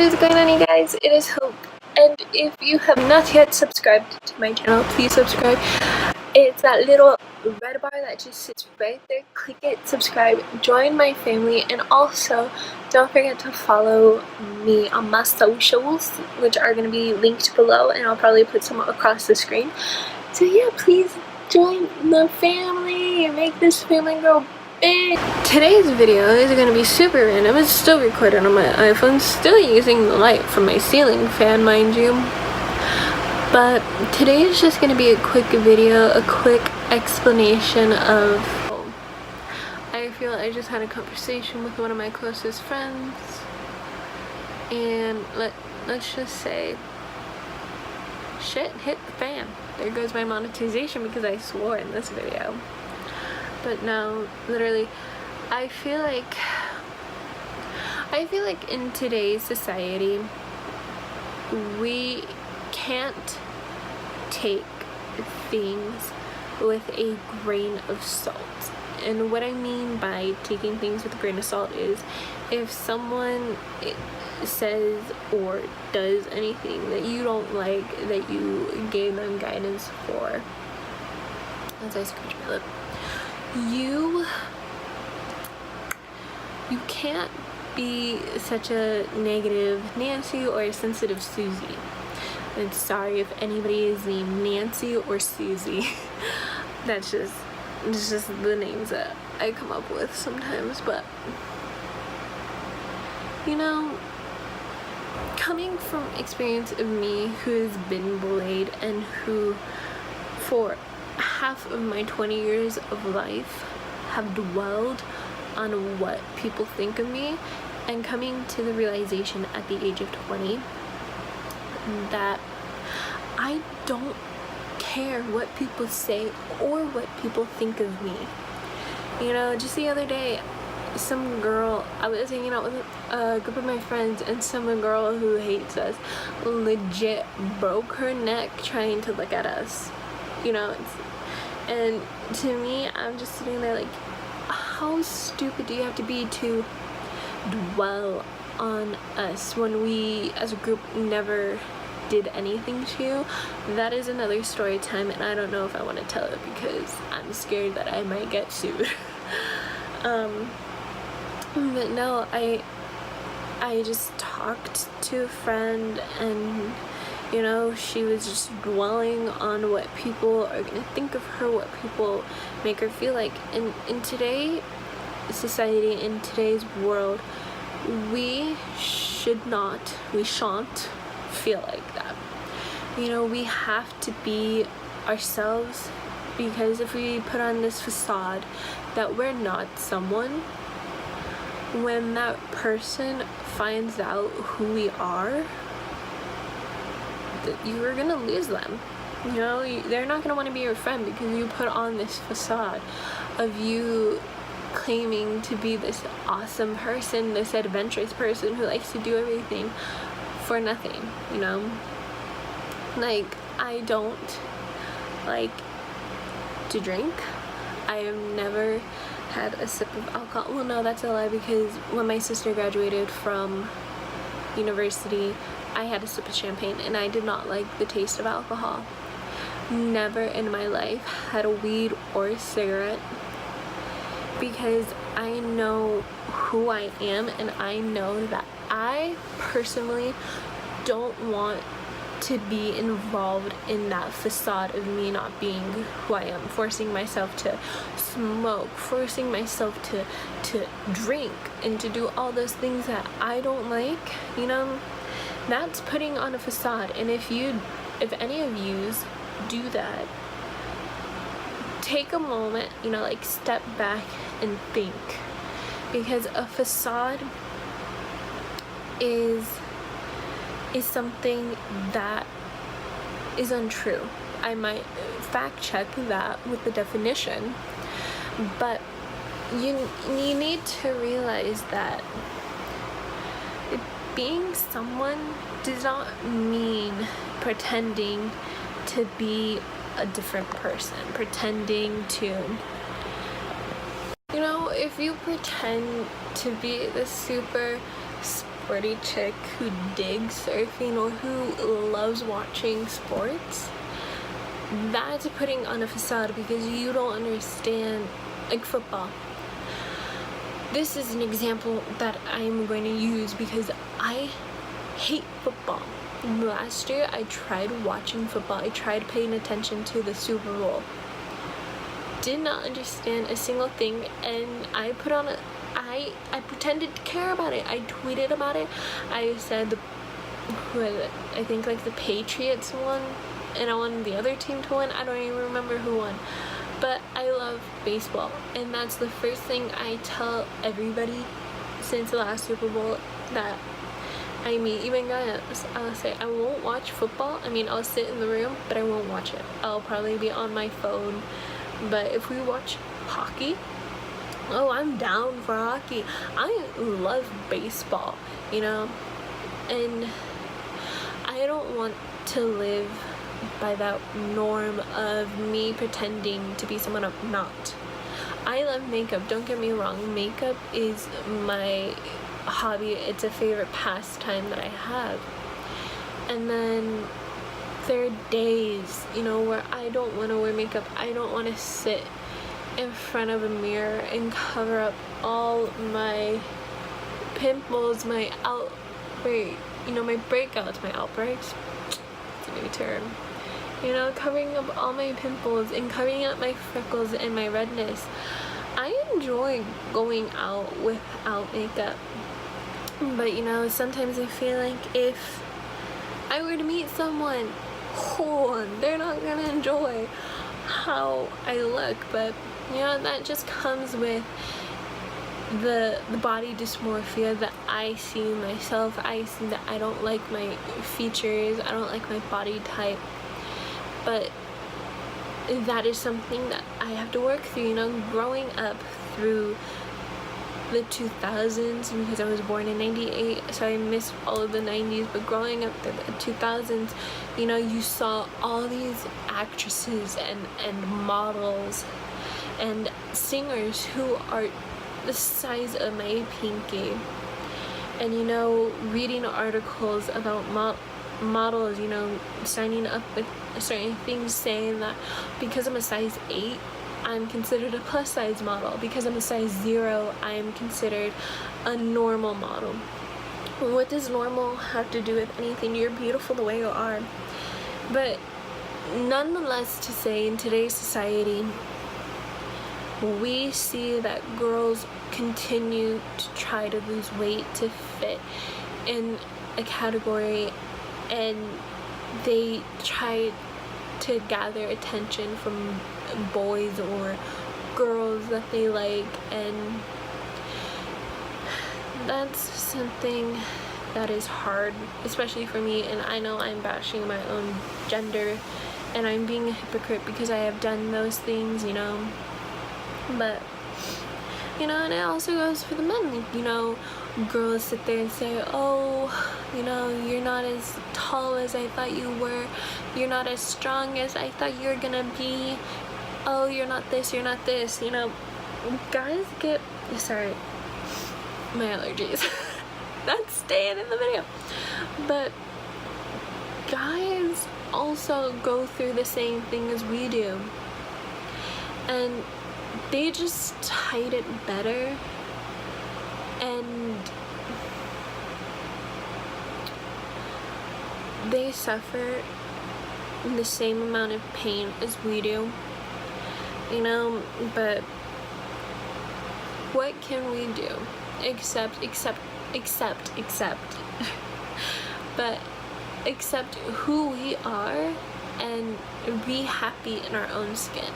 is going on, you guys? It is Hope, and if you have not yet subscribed to my channel, please subscribe. It's that little red bar that just sits right there. Click it, subscribe, join my family, and also don't forget to follow me on my socials, which are going to be linked below, and I'll probably put some across the screen. So yeah, please join the family and make this family grow big. Today's video is going to be super random. It's still recorded on my iPhone, still using the light from my ceiling fan, mind you. But today is just going to be a quick video, a quick explanation of... I feel I just had a conversation with one of my closest friends, and let's just say shit hit the fan. There goes my monetization because I swore in this video. But no, literally, I feel like in today's society, we can't take things with a grain of salt. And what I mean by taking things with a grain of salt is if someone says or does anything that you don't like, that you gave them guidance for, as I scratch my lip, you can't be such a negative Nancy or a sensitive Susie. And sorry if anybody is named Nancy or Susie. It's just the names that I come up with sometimes. But you know, coming from experience of me who has been bullied and who for half of my 20 years of life have dwelled on what people think of me, and coming to the realization at the age of 20 that I don't care what people say or what people think of me. You know, just the other day, some girl, I was hanging out with a group of my friends, and some girl who hates us legit broke her neck trying to look at us. You know, and to me, I'm just sitting there like, how stupid do you have to be to dwell on us when we as a group never did anything to you? That is another story time, and I don't know if I want to tell it because I'm scared that I might get sued. But no, I just talked to a friend, and you know, she was just dwelling on what people are gonna think of her, what people make her feel like. And in today's society, in today's world, we shan't feel like that. You know, we have to be ourselves, because if we put on this facade that we're not someone, when that person finds out who we are, you are gonna lose them. You know, they're not gonna want to be your friend because you put on this facade of you claiming to be this awesome person, this adventurous person who likes to do everything for nothing, you know? Like, I don't like to drink. I have never had a sip of alcohol. Well, no, that's a lie, because when my sister graduated from university, I had a sip of champagne, and I did not like the taste of alcohol. Never in my life had a weed or a cigarette, because I know who I am, and I know that I personally don't want to be involved in that facade of me not being who I am, forcing myself to smoke, forcing myself to drink, and to do all those things that I don't like. You know, that's putting on a facade. And if any of yous do that, take a moment, you know, like step back and think, because a facade is something that is untrue. I might fact check that with the definition, but you need to realize that being someone does not mean pretending to be a different person, pretending to, you know, if you pretend to be the super sporty chick who digs surfing or who loves watching sports, that's putting on a facade because you don't understand, like football. This is an example that I'm going to use because I hate football. Last year I tried watching football. I tried paying attention to the Super Bowl. Did not understand a single thing, and I put on a I pretended to care about it. I tweeted about it. I said I think like the Patriots won and I wanted the other team to win. I don't even remember who won. But I love baseball, and that's the first thing I tell everybody since the last Super Bowl that I meet. Even guys, I'll say I won't watch football. I mean, I'll sit in the room, but I won't watch it. I'll probably be on my phone. But if we watch hockey, oh, I'm down for hockey. I love baseball, you know, and I don't want to live by that norm of me pretending to be someone I'm not. I love makeup, don't get me wrong. Makeup is my hobby. It's a favorite pastime that I have. And then there are days, you know, where I don't want to wear makeup. I don't want to sit in front of a mirror and cover up all my pimples, my breakouts, my outbreaks. It's a new term. You know, covering up all my pimples and covering up my freckles and my redness. I enjoy going out without makeup. But, you know, sometimes I feel like if I were to meet someone, they're not gonna enjoy how I look. But, you know, that just comes with the body dysmorphia that I see in myself. I see that I don't like my features, I don't like my body type. But that is something that I have to work through, you know, growing up through the 2000s, because I was born in 98, so I missed all of the 90s. But growing up through the 2000s, you know, you saw all these actresses and models and singers who are the size of my pinky, and, you know, reading articles about models, you know, signing up with certain things saying that because I'm a size 8, I'm considered a plus size model. Because I'm a size 0, I am considered a normal model. What does normal have to do with anything? You're beautiful the way you are. But nonetheless, to say, in today's society, we see that girls continue to try to lose weight to fit in a category, and they try to gather attention from boys or girls that they like, and that's something that is hard, especially for me. And I know I'm bashing my own gender and I'm being a hypocrite because I have done those things, you know. But, you know, and it also goes for the men. You know, girls sit there and say, oh, you know, you're not as tall as I thought you were, you're not as strong as I thought you were gonna be, oh, you're not this, you're not this. You know, guys get, sorry, my allergies. That's staying in the video. But guys also go through the same thing as we do, and they just hide it better. And they suffer the same amount of pain as we do, you know. But what can we do except but accept who we are and be happy in our own skin.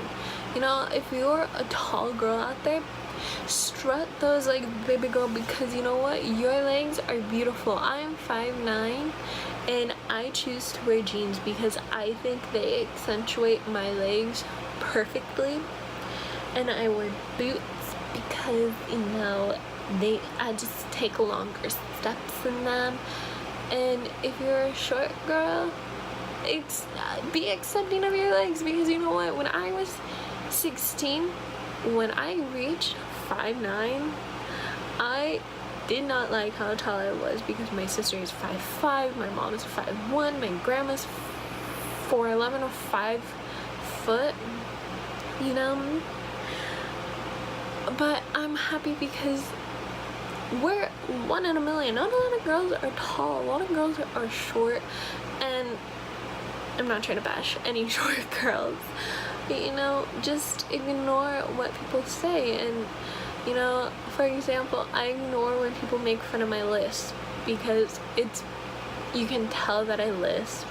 You know, if you're a tall girl out there, strut those like baby girl, because you know what, your legs are beautiful. I am 5'9", and I choose to wear jeans because I think they accentuate my legs perfectly. And I wear boots because, you know, I just take longer steps in them. And if you're a short girl, be accepting of your legs, because you know what, when I was 16, when I reached 5'9", I did not like how tall I was because my sister is 5'5", my mom is 5'1", my grandma's 4'11" or 5 foot, you know. But I'm happy because we're 1 in a million. Not a lot of girls are tall. A lot of girls are short, and I'm not trying to bash any short girls, but you know, just ignore what people say. And you know, for example, I ignore when people make fun of my lisp because you can tell that I lisp.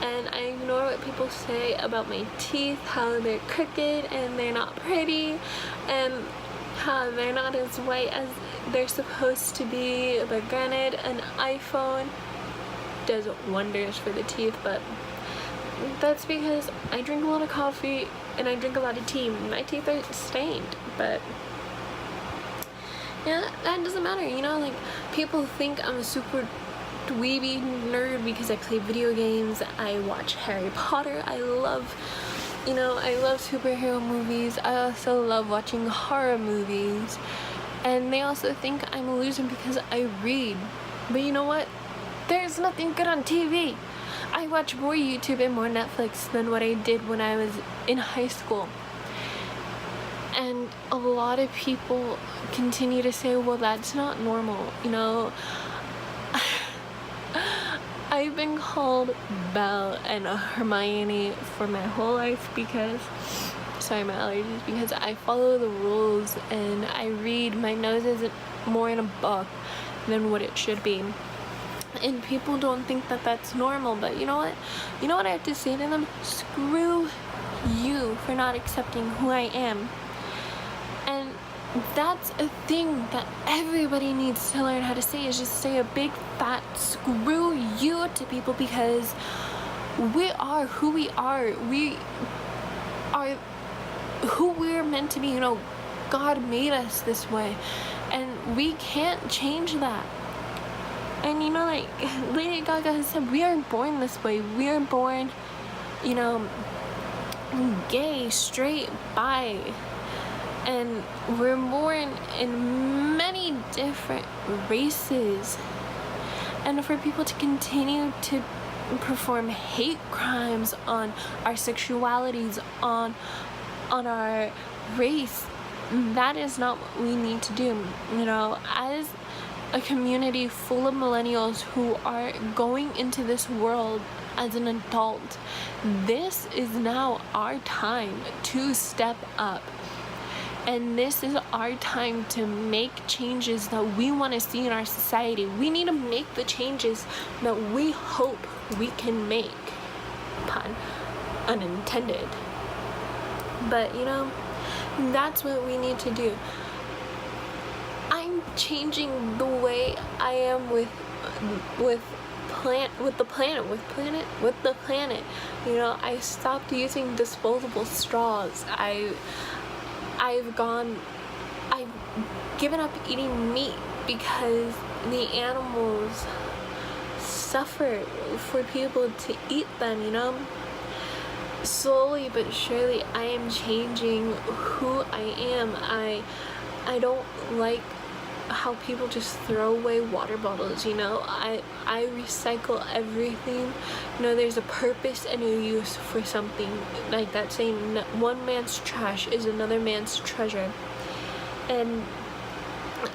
And I ignore what people say about my teeth, how they're crooked and they're not pretty, and how they're not as white as they're supposed to be. But granted, an iPhone does wonders for the teeth, but that's because I drink a lot of coffee and I drink a lot of tea. My teeth are stained, but yeah, that doesn't matter, you know. Like, people think I'm a super dweeby nerd because I play video games, I watch Harry Potter, I love superhero movies, I also love watching horror movies, and they also think I'm a loser because I read. But you know what? There's nothing good on TV. I watch more YouTube and more Netflix than what I did when I was in high school. And a lot of people continue to say, well, that's not normal, you know. I've been called Belle and Hermione for my whole life because, sorry, my allergies, because I follow the rules and I read. My nose isn't more in a book than what it should be. And people don't think that that's normal, but you know what? You know what I have to say to them? Screw you for not accepting who I am. And that's a thing that everybody needs to learn how to say, is just say a big fat screw you to people, because we are who we are. We are who we're meant to be. You know, God made us this way and we can't change that. And you know, like Lady Gaga has said, we are born this way. We are born, you know, gay, straight, bi. And we're born in many different races. And for people to continue to perform hate crimes on our sexualities, on our race, that is not what we need to do. You know, as a community full of millennials who are going into this world as an adult, this is now our time to step up. And this is our time to make changes that we want to see in our society. We need to make the changes that we hope we can make. Pun unintended. But you know, that's what we need to do. I'm changing the way I am with the planet. You know, I stopped using disposable straws. I've given up eating meat because the animals suffer for people to eat them, you know. Slowly but surely I am changing who I am. I don't like how people just throw away water bottles, you know. I recycle everything. You know, there's a purpose and a use for something. Like that saying, one man's trash is another man's treasure. And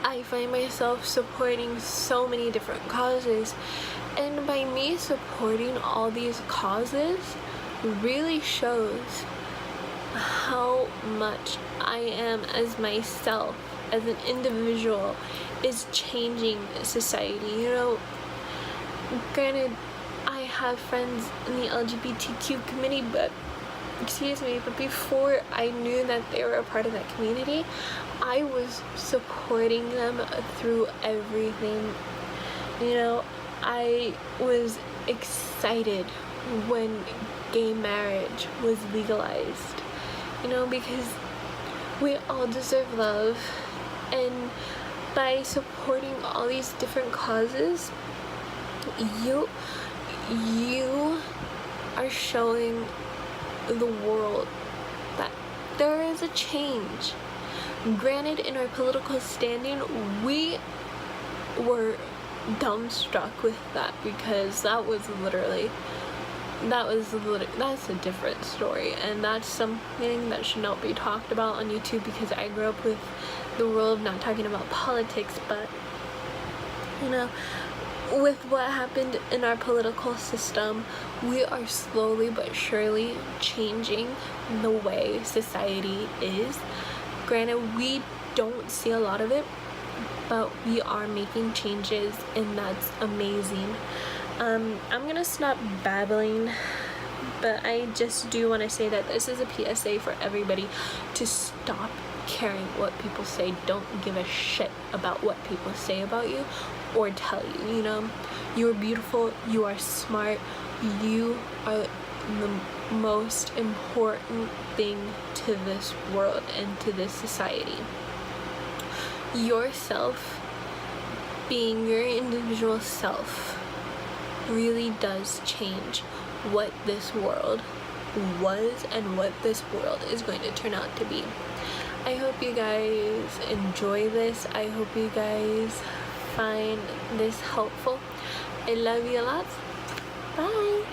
I find myself supporting so many different causes, and by me supporting all these causes really shows how much I am as myself, as an individual, is changing society. You know, granted, I have friends in the LGBTQ community, but before I knew that they were a part of that community, I was supporting them through everything. You know, I was excited when gay marriage was legalized, you know, because we all deserve love. And by supporting all these different causes, you are showing the world that there is a change. Granted, in our political standing, we were dumbstruck with that, because that's a different story, and that's something that should not be talked about on YouTube, because I grew up with the rule of not talking about politics. But you know, with what happened in our political system, we are slowly but surely changing the way society is. Granted, we don't see a lot of it, but we are making changes, and that's amazing. I'm gonna stop babbling, but I just do want to say that this is a PSA for everybody to stop caring what people say. Don't give a shit about what people say about you or tell you. You know, you are beautiful, you are smart, you are the most important thing to this world and to this society. Yourself, being your individual self, really does change what this world was and what this world is going to turn out to be. I hope you guys enjoy this. I hope you guys find this helpful. I love you a lot. Bye.